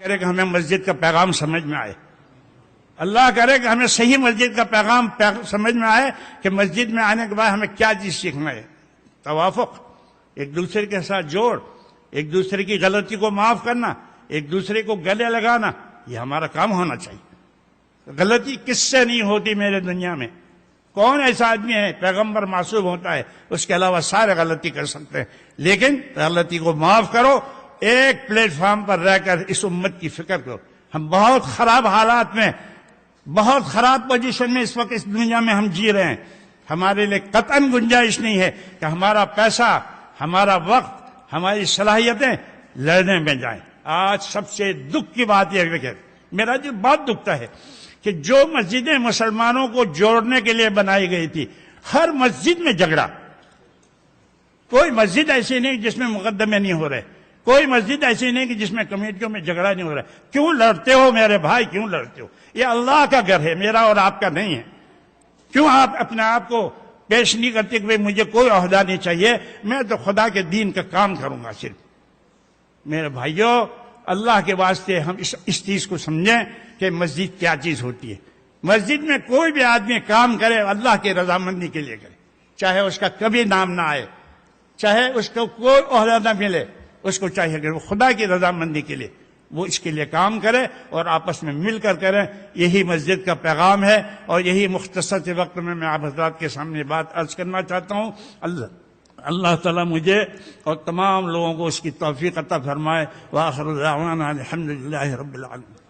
کرے کہ ہمیں مسجد کا پیغام سمجھ میں آئے، اللہ کرے کہ ہمیں صحیح مسجد کا پیغام سمجھ میں آئے کہ مسجد میں آنے کے بعد ہمیں کیا چیز سیکھنا ہے۔ توافق، ایک دوسرے کے ساتھ جوڑ، ایک دوسرے کی غلطی کو معاف کرنا، ایک دوسرے کو گلے لگانا، یہ ہمارا کام ہونا چاہیے۔ غلطی کس سے نہیں ہوتی میرے دنیا میں؟ کون ایسا آدمی ہے؟ پیغمبر معصوم ہوتا ہے، اس کے علاوہ سارے غلطی کر سکتے ہیں، لیکن غلطی کو معاف کرو۔ ایک پلیٹ فارم پر رہ کر اس امت کی فکر کرو۔ ہم بہت خراب حالات میں، بہت خراب پوزیشن میں اس وقت اس دنیا میں ہم جی رہے ہیں۔ ہمارے لیے قطعاً گنجائش نہیں ہے کہ ہمارا پیسہ، ہمارا وقت، ہماری صلاحیتیں لڑنے میں جائیں۔ آج سب سے دکھ کی بات یہ ہے کہ میرا دل بہت دکھتا ہے کہ جو مسجدیں مسلمانوں کو جوڑنے کے لیے بنائی گئی تھی، ہر مسجد میں جھگڑا۔ کوئی مسجد ایسی نہیں جس میں مقدمے نہیں ہو رہے، کوئی مسجد ایسی نہیں کہ جس میں کمیٹیوں میں جھگڑا نہیں ہو رہا۔ کیوں لڑتے ہو میرے بھائی، کیوں لڑتے ہو؟ یہ اللہ کا گھر ہے، میرا اور آپ کا نہیں ہے۔ کیوں آپ اپنے آپ کو پیش نہیں کرتے کہ مجھے کوئی عہدہ نہیں چاہیے، میں تو خدا کے دین کا کام کروں گا صرف؟ میرے بھائیوں، اللہ کے واسطے ہم اس چیز کو سمجھیں کہ مسجد کیا چیز ہوتی ہے۔ مسجد میں کوئی بھی آدمی کام کرے اللہ کی رضامندی کے لیے کرے، چاہے اس کا کبھی نام نہ آئے، چاہے اس کو کوئی عہدہ نہ ملے، اس کو چاہیے کہ وہ خدا کی رضامندی کے لیے وہ اس کے لیے کام کرے اور آپس میں مل کر کریں۔ یہی مسجد کا پیغام ہے، اور یہی مختصر سے وقت میں آپ حضرات کے سامنے بات عرض کرنا چاہتا ہوں۔ اللہ تعالیٰ مجھے اور تمام لوگوں کو اس کی توفیق عطا فرمائے۔ وآخر دعوانا الحمدللہ رب العالمین۔